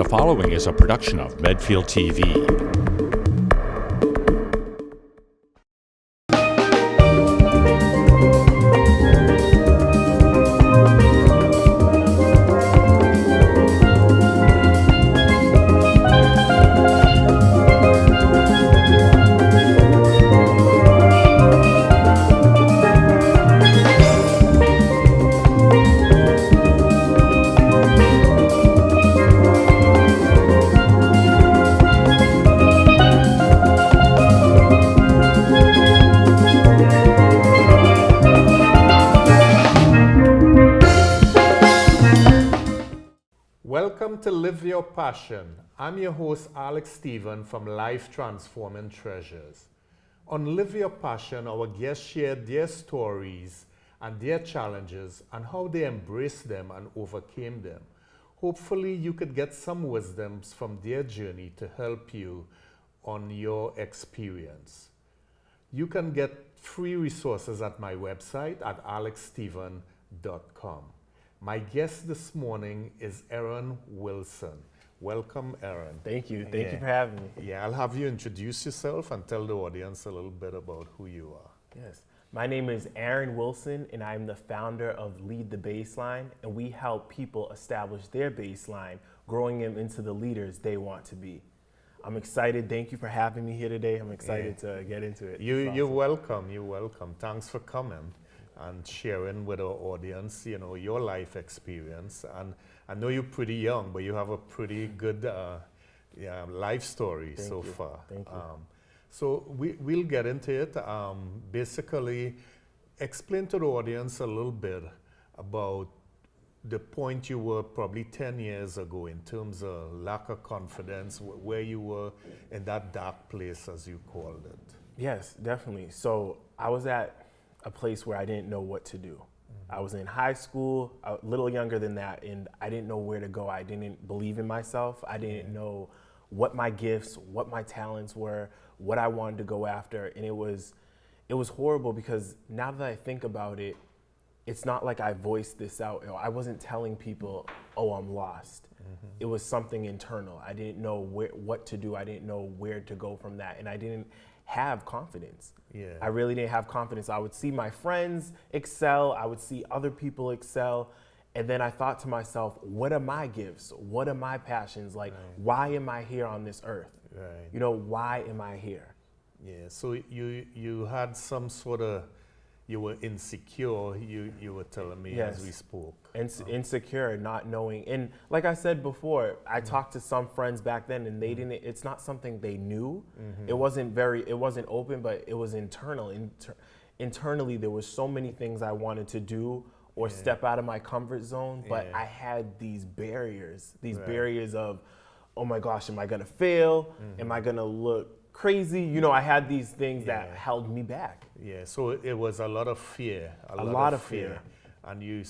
following is a production of Medfield TV. Welcome to Live Your Passion. I'm your host, Alex Stephen from Life Transforming Treasures. On Live Your Passion, our guests share their stories and their challenges and how they embraced them and overcame them. Hopefully, you could get some wisdoms from their journey to help you on your experience. You can get free resources at my website at alexstephen.com. My guest this morning is Aaron Wilson. Welcome, Aaron. Thank you. Thank you for having me. Yeah, I'll have you introduce yourself and tell the audience a little bit about who you are. Yes. My name is Aaron Wilson, and I'm the founder of Lead the Baseline, and we help people establish their baseline, growing them into the leaders they want to be. I'm excited. Thank you for having me here today. I'm excited to get into it. You're welcome. You're welcome. Thanks for coming and sharing with our audience, you know, your life experience. And I know you're pretty young, but you have a pretty good life story so far. Thank you. So we'll get into it. Basically, explain to the audience a little bit about the point you were probably 10 years ago in terms of lack of confidence, where you were in that dark place, as you called it. Yes, definitely. So I was at a place where I didn't know what to do. Mm-hmm. I was in high school, a little younger than that, and I didn't know where to go. I didn't believe in myself. I didn't know what my gifts, what my talents were, what I wanted to go after. And it was horrible because now that I think about it, it's not like I voiced this out. You know, I wasn't telling people, oh, I'm lost. Mm-hmm. It was something internal. I didn't know what to do. I didn't know where to go from that. And I didn't have confidence. Yeah. I really didn't have confidence. I would see my friends excel. I would see other people excel. And then I thought to myself, what are my gifts? What are my passions? Like, why am I here on this earth? Right. You know, why am I here? Yeah, so you had some sort of, you were insecure, you were telling me as we spoke. Insecure, not knowing. And like I said before, I talked to some friends back then and they didn't, it's not something they knew. Mm-hmm. It wasn't open, but it was internal. Internally, there was so many things I wanted to do or step out of my comfort zone, but I had these barriers of, oh my gosh, am I gonna fail? Mm-hmm. Am I gonna look crazy? You know, I had these things that held me back. Yeah, so it was a lot of fear. A lot of fear. And you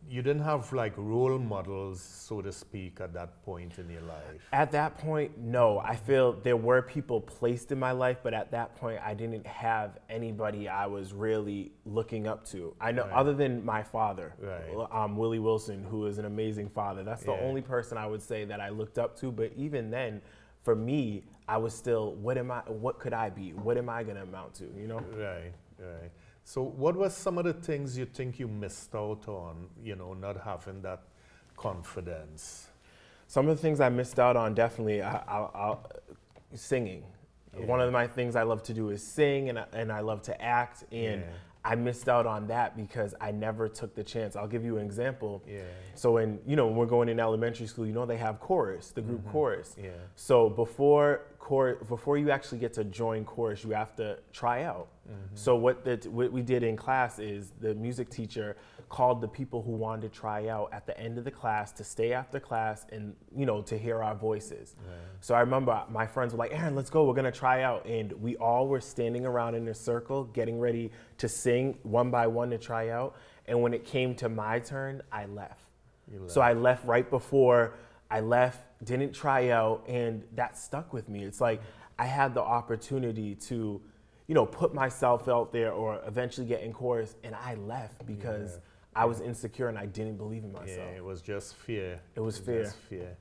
you didn't have like role models, so to speak, at that point in your life? At that point, no. I feel there were people placed in my life, but at that point, I didn't have anybody I was really looking up to. I know, other than my father, Willie Wilson, who is an amazing father. That's the only person I would say that I looked up to. But even then, for me, I was still, what could I be? What am I gonna amount to, you know? Right. So what were some of the things you think you missed out on, you know, not having that confidence? Some of the things I missed out on, definitely, singing. Yeah. One of my things I love to do is sing, and I love to act, and I missed out on that because I never took the chance. I'll give you an example. Yeah. So when we're going in elementary school, you know they have chorus, the group chorus. Yeah. So before you actually get to join chorus, you have to try out. Mm-hmm. So what we did in class is the music teacher called the people who wanted to try out at the end of the class to stay after class and, to hear our voices. Right. So I remember my friends were like, Aaron, let's go, we're gonna try out. And we all were standing around in a circle, getting ready to sing one by one to try out. And when it came to my turn, I left. So I left right before I left, didn't try out, and that stuck with me. It's like I had the opportunity to, put myself out there or eventually get in chorus, and I left because I was insecure and I didn't believe in myself. Yeah, it was just fear. It was fear. Just fear.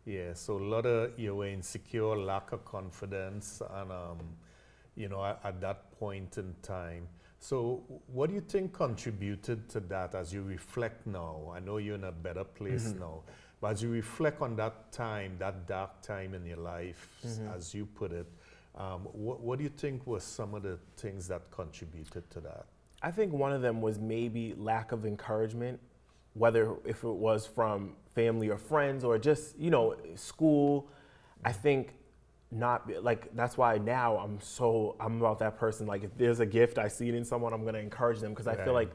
Yeah, so a lot of you were insecure, lack of confidence, and at that point in time. So what do you think contributed to that as you reflect now? I know you're in a better place now, but as you reflect on that time, that dark time in your life, as you put it, what do you think were some of the things that contributed to that? I think one of them was maybe lack of encouragement, whether if it was from family or friends or just, school. I think not, like, that's why now I'm about that person. Like, if there's a gift, I see it in someone, I'm going to encourage them, because I feel like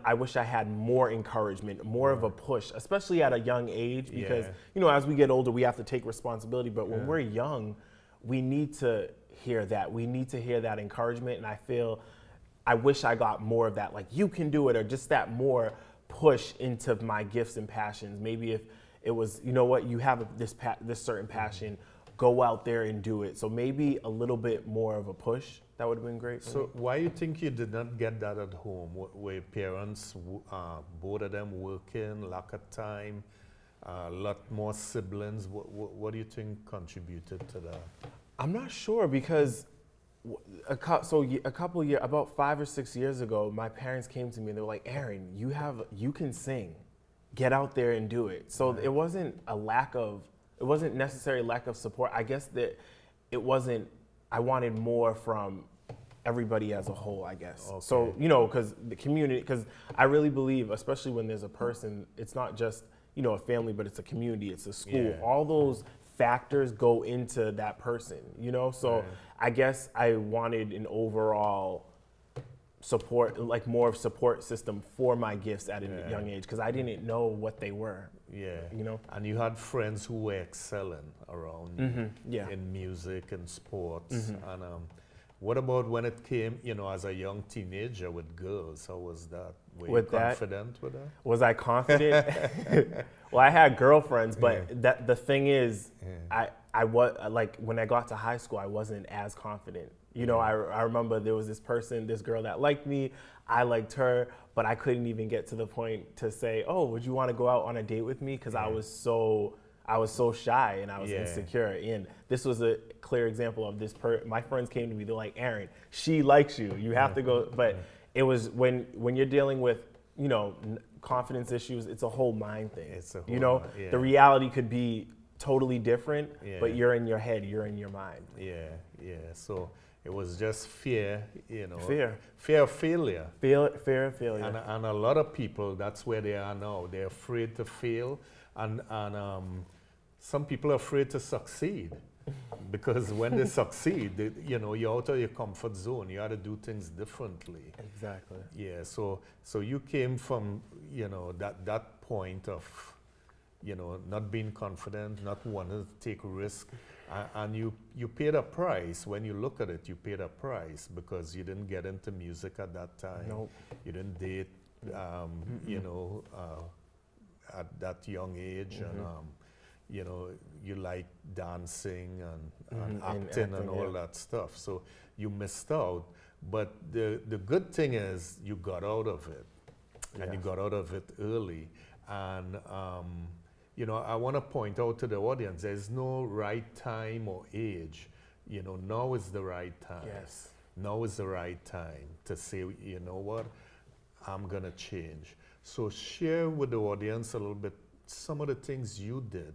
I wish I had more encouragement, more of a push, especially at a young age, because, as we get older, we have to take responsibility. But when we're young, we need to hear that. We need to hear that encouragement. And I wish I got more of that, like, you can do it, or just that more push into my gifts and passions. Maybe if it was, you have this certain passion, go out there and do it. So maybe a little bit more of a push, that would have been great. So why you think you did not get that at home? Were your parents, both of them working, lack of time, a lot more siblings? What do you think contributed to that? I'm not sure, because about 5 or 6 years ago, my parents came to me and they were like, Aaron, you can sing, get out there and do it. So it wasn't necessarily lack of support. I guess that I wanted more from everybody as a whole, I guess. Okay. So, because the community, because I really believe, especially when there's a person, it's not just, a family, but it's a community, it's a school. Yeah. All those factors go into that person, So I guess I wanted an overall support, like more of support system for my gifts at a young age, because I didn't know what they were. Yeah. And you had friends who were excelling around in music and sports. And what about when it came, as a young teenager with girls? How was that? Were you confident with that? Was I confident? Well, I had girlfriends, but the thing is, I was like, when I got to high school, I wasn't as confident. I remember there was this girl that liked me, I liked her, but I couldn't even get to the point to say, oh, would you want to go out on a date with me? Because I was so shy and I was insecure. And this was a clear example of this. My friends came to me, they're like, Aaron, she likes you, you have to go. But it was when you're dealing with, confidence issues, it's a whole mind thing. It's a whole mind, the reality could be totally different, but you're in your head, you're in your mind. So it was just fear, Fear of failure. Fear of failure. And a lot of people, that's where they are now. They're afraid to fail, and some people are afraid to succeed, because when they succeed, you're out of your comfort zone. You have to do things differently. Exactly. Yeah. So you came from that point of not being confident, not wanting to take risk, and you paid a price. When you look at it, you paid a price, because you didn't get into music at that time. Nope. You didn't date, at that young age, and you like dancing and acting and all that stuff. So you missed out. But the good thing is you got out of it, and you got out of it early. And I want to point out to the audience, there's no right time or age. Now is the right time. Yes. Now is the right time to say, you know what, I'm going to change. So share with the audience a little bit some of the things you did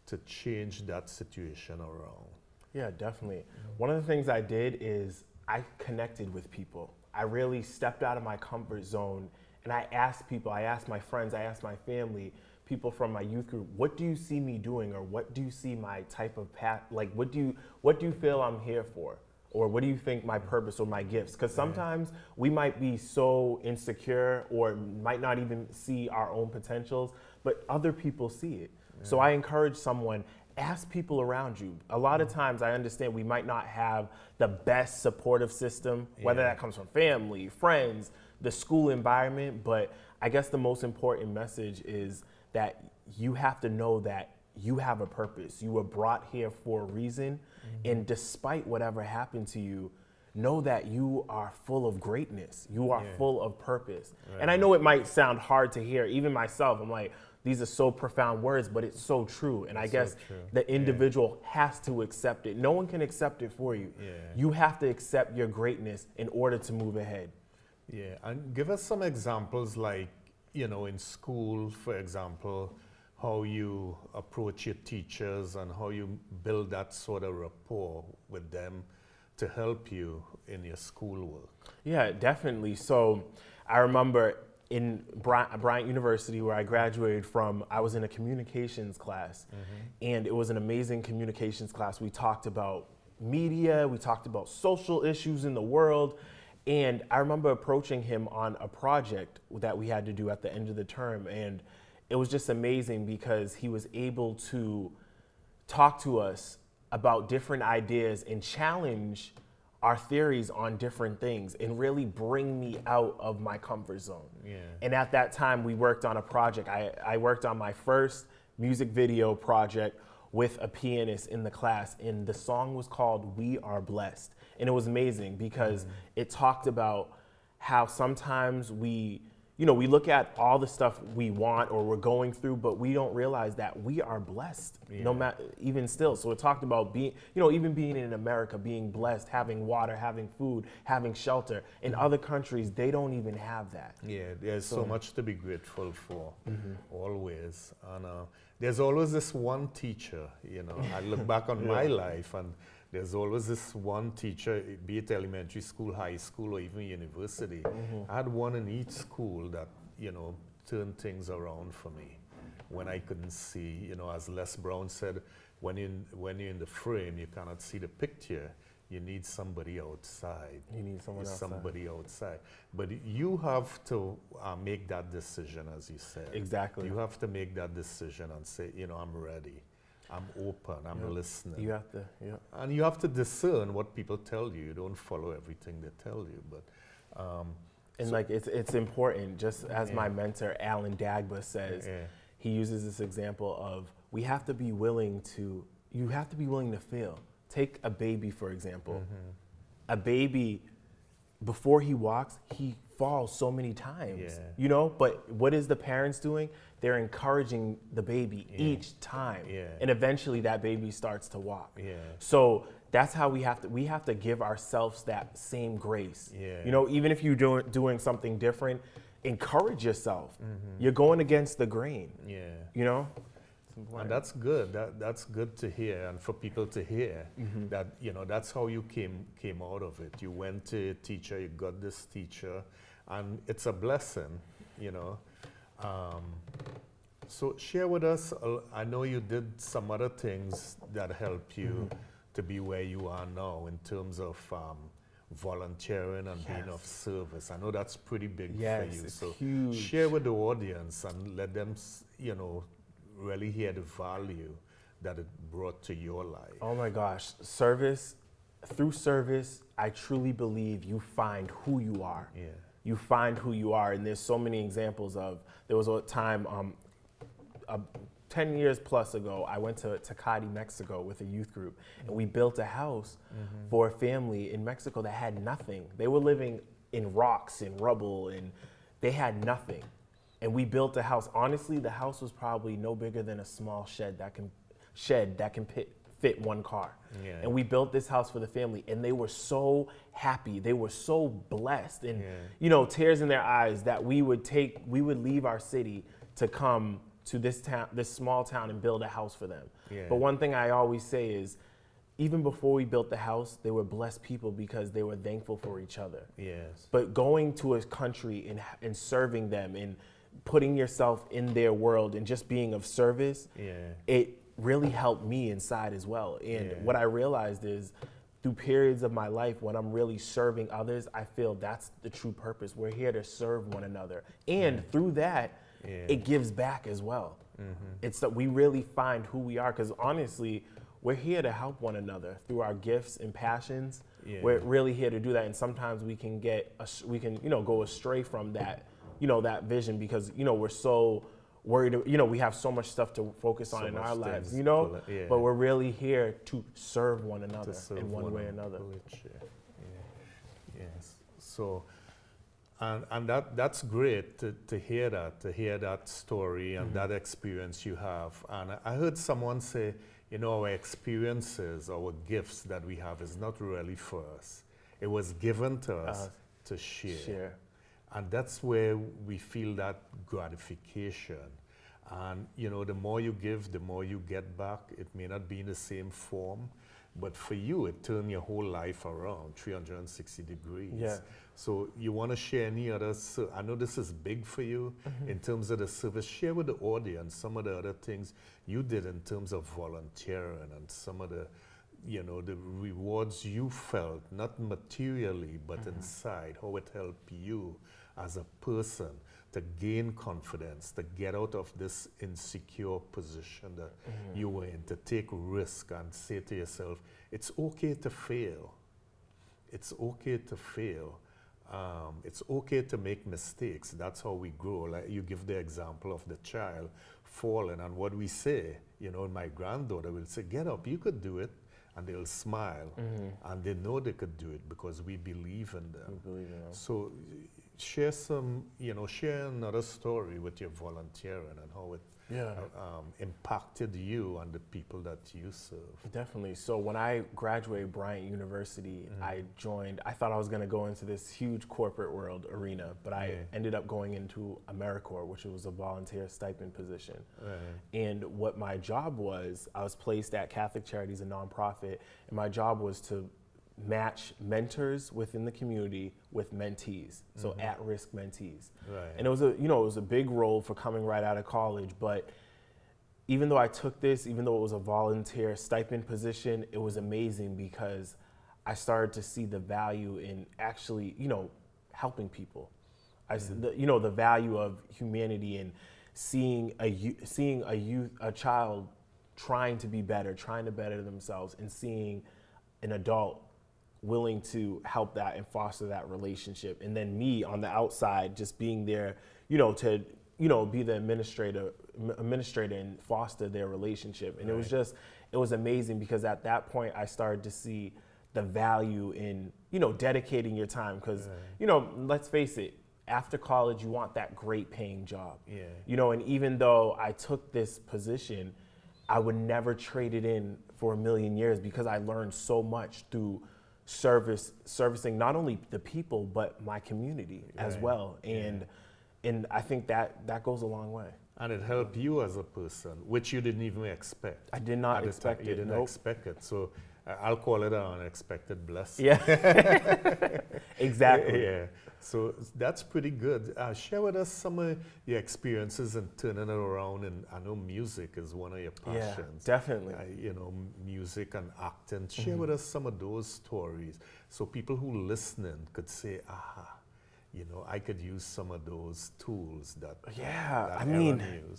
to change that situation around. Yeah, definitely. One of the things I did is I connected with people. I really stepped out of my comfort zone, and I asked people, I asked my friends, I asked my family, people from my youth group, what do you see me doing, or what do you see my type of path, like what do you feel I'm here for? Or what do you think my purpose or my gifts? Because sometimes we might be so insecure or might not even see our own potentials, but other people see it. So I encourage someone, ask people around you. A lot of times I understand we might not have the best supportive system, whether that comes from family, friends, the school environment, but I guess the most important message is that you have to know that you have a purpose. You were brought here for a reason, and despite whatever happened to you, know that you are full of greatness. You are full of purpose. Right. And I know it might sound hard to hear, even myself. I'm like, these are so profound words, but it's so true. And I guess the individual has to accept it. No one can accept it for you. Yeah. You have to accept your greatness in order to move ahead. Yeah, and give us some examples like, you know, in school, for example, how you approach your teachers and how you build that sort of rapport with them to help you in your schoolwork. Yeah, definitely. So I remember in Bryant University, where I graduated from, I was in a communications class, and it was an amazing communications class. We talked about media, we talked about social issues in the world, and I remember approaching him on a project that we had to do at the end of the term, and it was just amazing because he was able to talk to us about different ideas and challenge our theories on different things and really bring me out of my comfort zone. Yeah. And at that time, we worked on a project. I worked on my first music video project with a pianist in the class, and the song was called "We Are Blessed." And it was amazing because it talked about how sometimes we look at all the stuff we want or we're going through, but we don't realize that we are blessed, no matter, even still. So it talked about being, even being in America, being blessed, having water, having food, having shelter. In other countries, they don't even have that. Yeah, there's so much to be grateful for, always. And there's always this one teacher, I look back on my life, and there's always this one teacher, be it elementary school, high school, or even university. I had one in each school that, turned things around for me when I couldn't see. As Les Brown said, when you're in the frame, you cannot see the picture. You need somebody outside. You need someone outside. Somebody outside. But you have to make that decision, as you said. Exactly. You have to make that decision and say, I'm ready. I'm open, I'm listening. You have to, And you have to discern what people tell you. You don't follow everything they tell you, but... it's important, just as my mentor, Alan Dagba, says, he uses this example of, you have to be willing to fail. Take a baby, for example. A baby, before he walks, he falls so many times, but what is the parents doing? They're encouraging the baby each time, and eventually that baby starts to walk. So that's how we have to give ourselves that same grace. Even if you're doing something different, encourage yourself. You're going against the grain. And that's good. That's good to hear, and for people to hear that that's how you came out of it. You went to a teacher, you got this teacher, and it's a blessing. So share with us. I know you did some other things that helped you to be where you are now in terms of volunteering and being of service. I know that's pretty big for you. It's so huge. Share with the audience and let them, really hear the value that it brought to your life. Oh my gosh, service. Through service, I truly believe you find who you are. You find who you are, and there's so many examples of. There was a time, 10 years plus ago, I went to Tecate, Mexico with a youth group, and we built a house for a family in Mexico that had nothing. They were living in rocks and rubble, and they had nothing. And we built a house. Honestly, the house was probably no bigger than a small shed that can fit one car. And we built this house for the family, and they were so happy. They were so blessed, and tears in their eyes that we would leave our city to come to this small town and build a house for them. But one thing I always say is, even before we built the house, they were blessed people because they were thankful for each other. But going to a country and serving them and putting yourself in their world and just being of service, it really helped me inside as well. And what I realized is, through periods of my life when I'm really serving others, I feel that's the true purpose. We're here to serve one another. And through that, it gives back as well. It's that we really find who we are, because honestly, we're here to help one another through our gifts and passions. We're really here to do that. And sometimes we can go astray from that, that vision, because, we're so worried, we have so much stuff to focus on in our lives, but we're really here to serve one another in one way or another. So, and that's great to hear that story and that experience you have. And I heard someone say, you know, our experiences, our gifts that we have is not really for us. It was given to us to share. And that's where we feel that gratification. And, you know, the more you give, the more you get back. It may not be in the same form, but for you, it turned your whole life around 360 degrees. Yeah. So you want to share any other, I know this is big for you in terms of the service. Share with the audience some of the other things you did in terms of volunteering and some of the, you know, the rewards you felt, not materially, but inside, how it helped you as a person to gain confidence, to get out of this insecure position that you were in, to take risk and say to yourself, it's okay to fail. It's okay to fail. It's okay to make mistakes. That's how we grow. Like you give the example of the child falling, and what we say, you know, my granddaughter will say, get up, you could do it. And they'll smile, and they know they could do it because we believe in them. We believe in them. So share some, you know, share another story with your volunteering and how it impacted you and the people that you serve. Definitely. So when I graduated Bryant University, I thought I was going to go into this huge corporate world arena, but I ended up going into AmeriCorps, which was a volunteer stipend position. And what my job was, I was placed at Catholic Charities, a nonprofit, and my job was to match mentors within the community with mentees, so at-risk mentees. And it was it was a big role for coming right out of college, but even though I took this, even though it was a volunteer stipend position, it was amazing because I started to see the value in actually, you know, helping people. The value of humanity and seeing a child trying to be better, trying to better themselves, and seeing an adult willing to help that and foster that relationship. And then me on the outside, just being there, you know, to, you know, be the administrator and foster their relationship. And it was amazing because at that point I started to see the value in, you know, dedicating your time. Because, you know, let's face it, after college, you want that great paying job. You know, and even though I took this position, I would never trade it in for a million years because I learned so much through servicing not only the people but my community as well, and I think that goes a long way. And it helped you as a person, which you didn't even expect. I did not expect it. You didn't expect it, so I'll call it an unexpected blessing. Yeah, exactly. Yeah, so that's pretty good. Share with us some of your experiences in turning it around, and I know music is one of your passions. Yeah, definitely. You know, music and acting. Share with us some of those stories so people who listening could say, aha, you know, I could use some of those tools that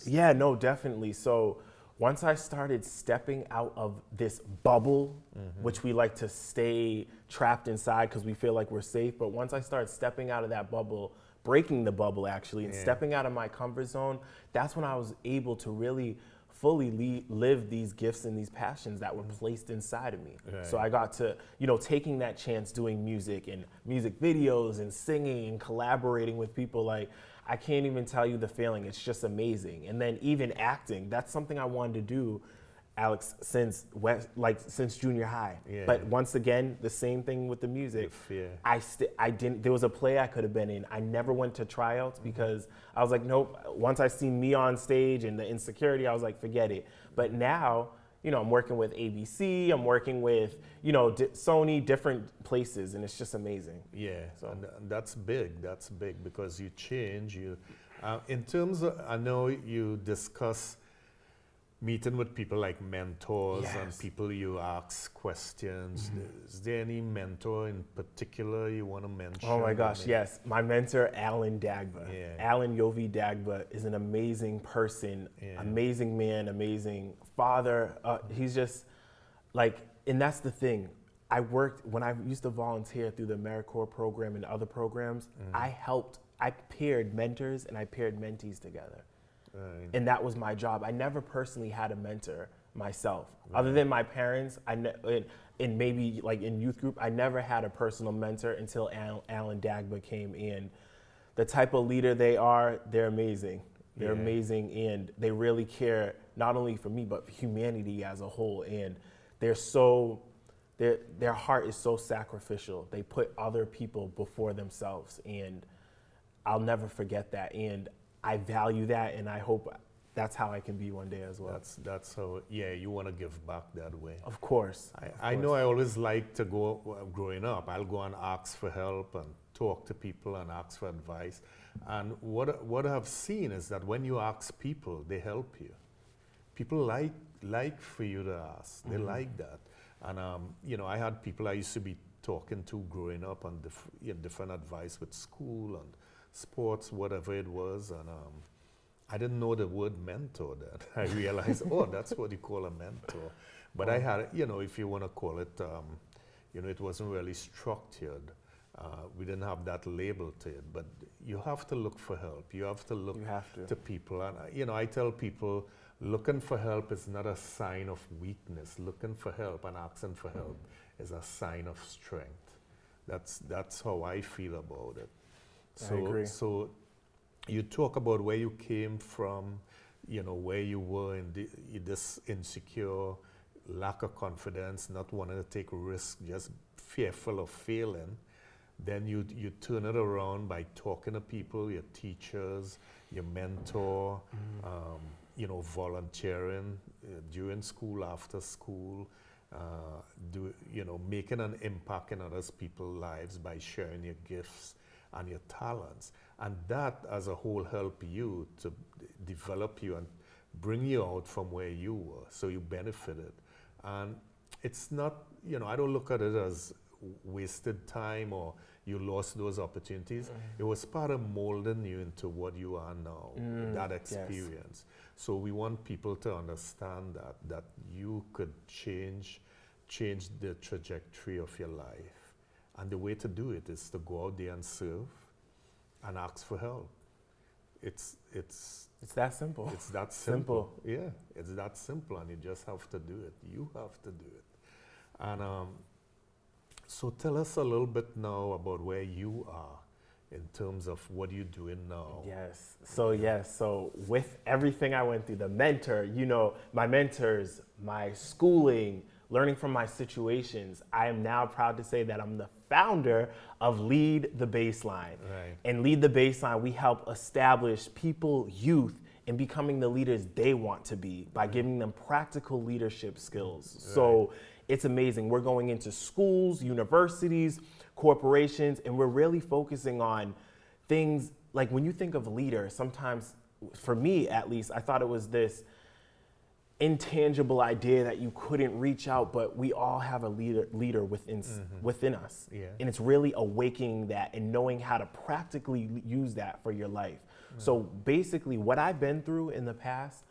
yeah, no, definitely. So once I started stepping out of this bubble, which we like to stay trapped inside because we feel like we're safe, but once I started stepping out of that bubble, breaking the bubble actually, and stepping out of my comfort zone, that's when I was able to really fully live these gifts and these passions that were placed inside of me. So I got to, you know, taking that chance doing music and music videos and singing and collaborating with people. Like, I can't even tell you the feeling. It's just amazing. And then even acting, that's something I wanted to do, Alex, since junior high. But once again, the same thing with the music. I didn't, there was a play I could have been in. I never went to tryouts because I was like, nope. Once I seen me on stage and the insecurity, I was like, forget it. But now, you know, I'm working with ABC, I'm working with, you know, Sony, different places, and it's just amazing. So. And that's big because you change. In terms of, I know you discuss meeting with people like mentors and people you ask questions. Is there any mentor in particular you want to mention? Oh my gosh, yes. My mentor, Alan Dagba. Alan Yovi Dagba is an amazing person, amazing man, amazing father. He's just like, and that's the thing. When I used to volunteer through the AmeriCorps program and other programs, I paired mentors and I paired mentees together. And that was my job. I never personally had a mentor myself. Other than my parents, and maybe like in youth group, I never had a personal mentor until Alan Dagba came in. The type of leader they are, they're amazing. They're amazing, and they really care not only for me, but for humanity as a whole. And they're so, their heart is so sacrificial. They put other people before themselves, and I'll never forget that. And I value that, and I hope that's how I can be one day as well. That's how, you want to give back that way. Of course. I know I always like to go, growing up, I'll go and ask for help and talk to people and ask for advice. And what I've seen is that when you ask people, they help you. People like for you to ask. They like that. And, I had people I used to be talking to growing up on different advice with school and sports, whatever it was. And I didn't know the word mentor then. I realized, that's what you call a mentor. But I had, if you want to call it, it wasn't really structured. We didn't have that label to it, but you have to look for help. You have to look to people. And, I tell people, looking for help is not a sign of weakness. Looking for help and asking for help is a sign of strength. That's how I feel about it. I agree. So you talk about where you came from, where you were in this insecure, lack of confidence, not wanting to take risks, just fearful of failing. Then you turn it around by talking to people, your teachers, your mentor, volunteering during school, after school, making an impact in other people's lives by sharing your gifts and your talents. And that as a whole help you to develop you and bring you out from where you were, so you benefited. And it's not, I don't look at it as wasted time or you lost those opportunities. It was part of molding you into what you are now, that experience. Yes. So we want people to understand that you could change the trajectory of your life. And the way to do it is to go out there and serve and ask for help. It's that simple. It's that simple. Yeah, it's that simple, and you just have to do it. You have to do it. And so tell us a little bit now about where you are in terms of what you're doing now. Yes. So with everything I went through, the mentor, my mentors, my schooling, learning from my situations, I am now proud to say that I'm the founder of Lead the Baseline. Right. And Lead the Baseline, we help establish people, youth, in becoming the leaders they want to be by giving them practical leadership skills. Right. So it's amazing. We're going into schools, universities, corporations, and we're really focusing on things like when you think of leader, sometimes, for me at least, I thought it was this intangible idea that you couldn't reach out, but we all have a leader within us. Yeah. And it's really awakening that and knowing how to practically use that for your life. So basically what I've been through in the past,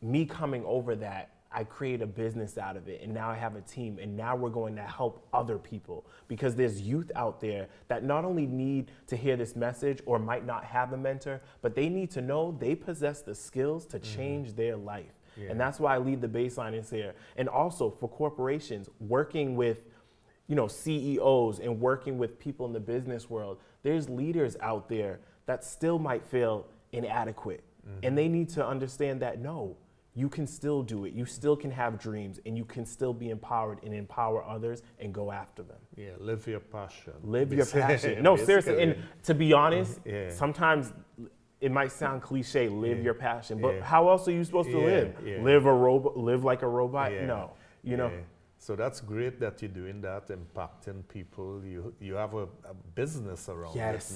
me coming over that, I create a business out of it, and now I have a team, and now we're going to help other people, because there's youth out there that not only need to hear this message or might not have a mentor, but they need to know they possess the skills to change their life. Yeah. And that's why I Lead the Baseline is here. And also for corporations, working with CEOs and working with people in the business world, there's leaders out there that still might feel inadequate. And they need to understand that, no, you can still do it. You still can have dreams, and you can still be empowered and empower others and go after them. Yeah, live your passion. Live your passion. No, seriously. And to be honest, sometimes it might sound cliche, live your passion, but how else are you supposed to live? Live like a robot? No, you know. So that's great that you're doing that, impacting people. You have a business around it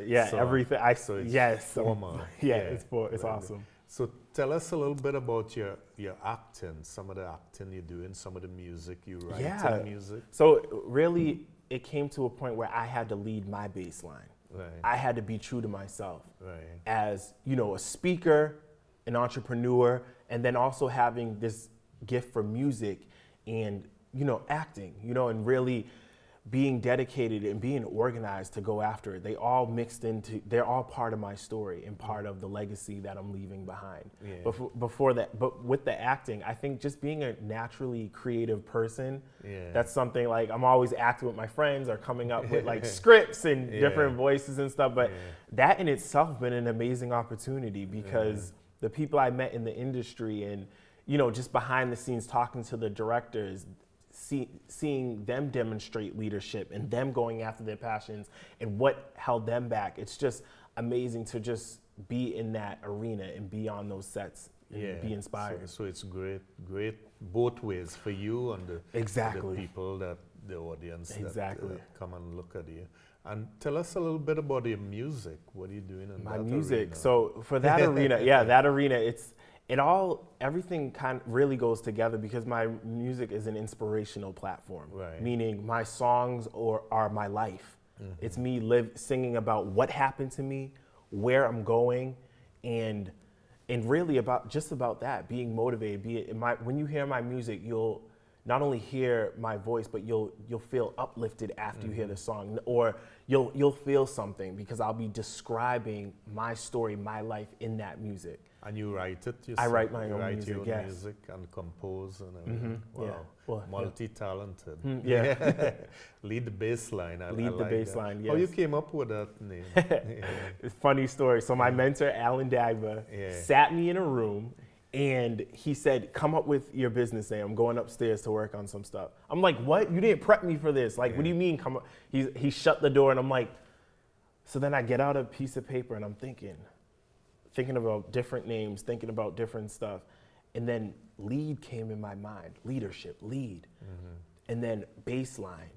now. So, everything. It's formal. It's awesome. So tell us a little bit about your acting, some of the acting you're doing, some of the music you write, music. So really, it came to a point where I had to lead my baseline. Right. I had to be true to myself right. as, a speaker, an entrepreneur, and then also having this gift for music and, acting, and really being dedicated and being organized to go after it, they all mixed into, they're all part of my story and part of the legacy that I'm leaving behind. Yeah. Before that, but with the acting, I think just being a naturally creative person, that's something like I'm always acting with my friends or coming up with like scripts and different voices and stuff. But that in itself been an amazing opportunity because the people I met in the industry and, you know, just behind the scenes talking to the directors, seeing them demonstrate leadership and them going after their passions and what held them back. It's just amazing to just be in that arena and be on those sets and be inspired. So it's great both ways for you and the people that the audience that come and look at you. And tell us a little bit about your music. What are you doing in my that music? arena? So for that arena, that arena, everything kind of really goes together because my music is an inspirational platform. Right. Meaning my songs are my life. It's me singing about what happened to me, where I'm going, and really about that, being motivated. When you hear my music, you'll not only hear my voice, but you'll feel uplifted after you hear the song, or you'll feel something because I'll be describing my story, my life in that music. And you write it yourself? I write my own write music, your own music and compose and everything. Wow. Yeah. Well, multi-talented. Lead the bass line. Lead the bass line, yes. How you came up with that name? Funny story. So my mentor, Alan Dagba, sat me in a room and he said, come up with your business name. I'm going upstairs to work on some stuff. I'm like, what? You didn't prep me for this. Like, what do you mean come up? He shut the door and I'm like, so then I get out a piece of paper and I'm thinking about different names, thinking about different stuff. And then lead came in my mind, leadership, lead. And then baseline,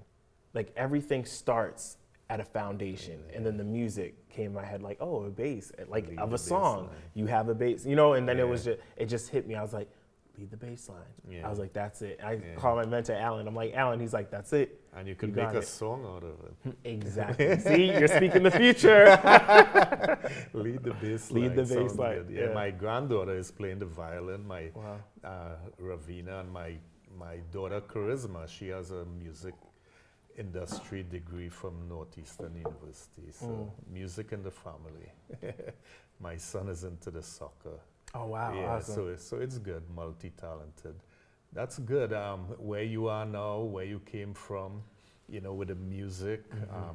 like everything starts at a foundation. And then the music came in my head like, oh, a bass, like lead of a song, you have a bass, you know, and then it just hit me. I was like, lead the bass line. I was like, that's it. I called my mentor, Alan. I'm like, Alan, he's like, that's it. And you could make a song out of it. Exactly. See, you're speaking the future. Lead the bass line. Lead the bass line. Yeah, my granddaughter is playing the violin, my Ravina, and my daughter Charisma, she has a music industry degree from Northeastern University. So music in the family. My son is into the soccer. Oh, wow. Yeah, awesome. So it's good, multi-talented. That's good. Where you are now, where you came from, you know, with the music,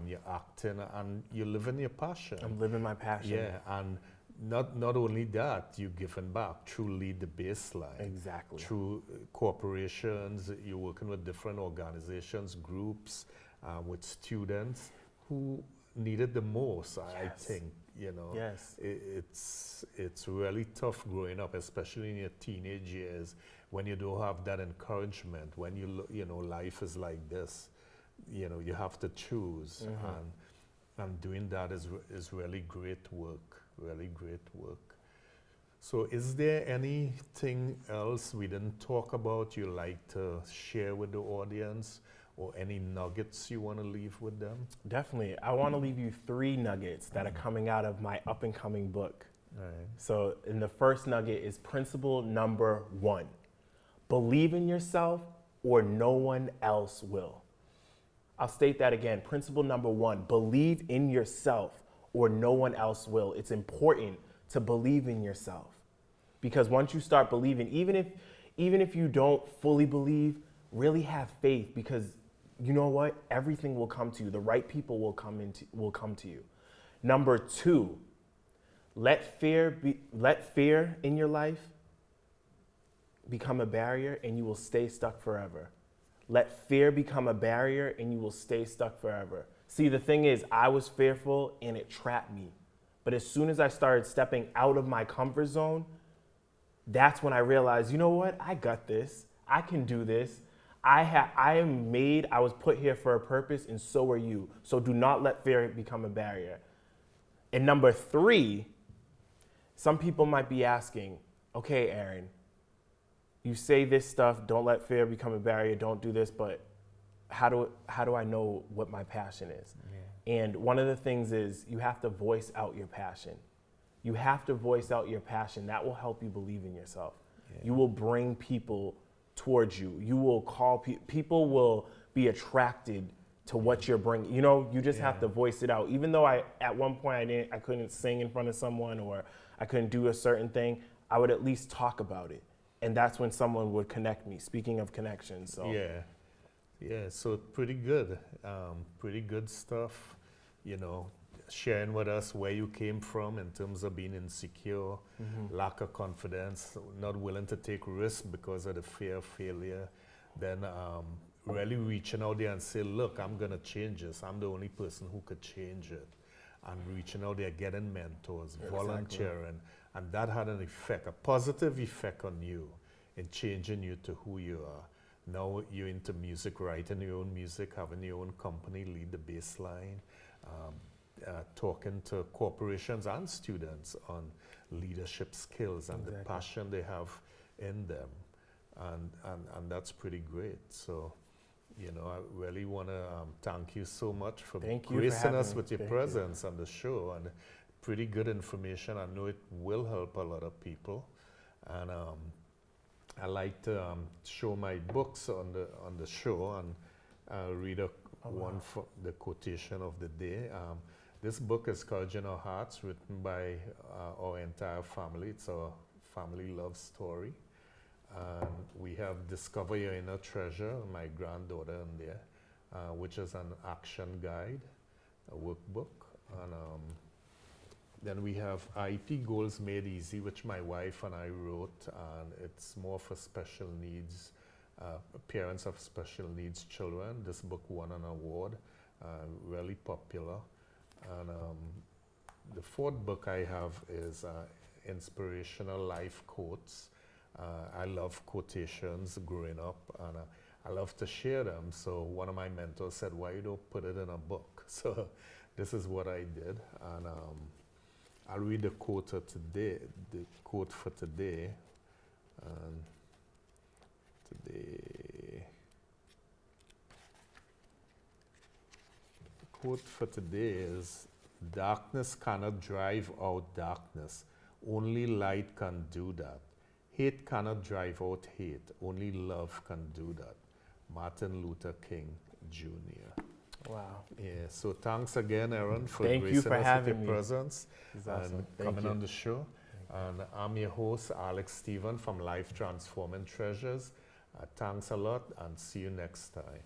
you're acting, and you're living your passion. I'm living my passion. Yeah, and not only that, you're giving back through Lead the Baseline. Exactly. Through corporations, you're working with different organizations, groups, with students who need it the most, I think. You know, it's really tough growing up, especially in your teenage years, when you don't have that encouragement. When you know, life is like this. You know, you have to choose, and doing that is really great work. Really great work. So, is there anything else we didn't talk about you like to share with the audience? Or any nuggets you want to leave with them? Definitely. I want to leave you 3 nuggets that are coming out of my up-and-coming book. All right. So, and the first nugget is principle number 1. Believe in yourself or no one else will. I'll state that again. Principle number 1, believe in yourself or no one else will. It's important to believe in yourself. Because once you start believing, even if you don't fully believe, really have faith, because you know what? Everything will come to you. The right people will come to you. Number 2, let fear in your life become a barrier and you will stay stuck forever. Let fear become a barrier and you will stay stuck forever. See, the thing is, I was fearful and it trapped me. But as soon as I started stepping out of my comfort zone, that's when I realized, you know what? I got this. I can do this. I am made, I was put here for a purpose, and so are you. So do not let fear become a barrier. And number 3, some people might be asking, okay, Aaron, you say this stuff, don't let fear become a barrier, don't do this, but how do I know what my passion is? Yeah. And one of the things is you have to voice out your passion. You have to voice out your passion. That will help you believe in yourself. Yeah. You will bring people towards you. You will call people will be attracted to what you're bringing. You know, you just have to voice it out. Even though at one point I couldn't sing in front of someone or I couldn't do a certain thing, I would at least talk about it. And that's when someone would connect me. Speaking of connections, so. Yeah, so pretty good stuff, you know, sharing with us where you came from in terms of being insecure, lack of confidence, not willing to take risks because of the fear of failure, then really reaching out there and say, look, I'm going to change this. I'm the only person who could change it. And reaching out there, getting mentors, volunteering. And that had an effect, a positive effect on you in changing you to who you are. Now you're into music, writing your own music, having your own company, lead the bass line, talking to corporations and students on leadership skills and the passion they have in them. And that's pretty great. So, you know, I really want to thank you so much for gracing us with your presence on the show, and pretty good information. I know it will help a lot of people. And I like to show my books on the show, and read one for the quotation of the day. This book is Courage in Our Hearts, written by our entire family. It's a family love story. And we have Discover Your Inner Treasure, my granddaughter in there, which is an action guide, a workbook. And then we have IP Goals Made Easy, which my wife and I wrote, and it's more for special needs, parents of special needs children. This book won an award, really popular. And the fourth book I have is Inspirational Life Quotes. I love quotations growing up, and I love to share them. So one of my mentors said, why you don't put it in a book? So this is what I did. And I'll read the quote of today, the quote for today. The quote for today is, darkness cannot drive out darkness. Only light can do that. Hate cannot drive out hate. Only love can do that. Martin Luther King Jr. Wow. Yeah, so thanks again, Aaron, for Thank you gracing for us with having your me. presence Awesome. and Thank coming you. on the show. And I'm your host, Alex Stephen from Life Transforming Treasures. Thanks a lot, and see you next time.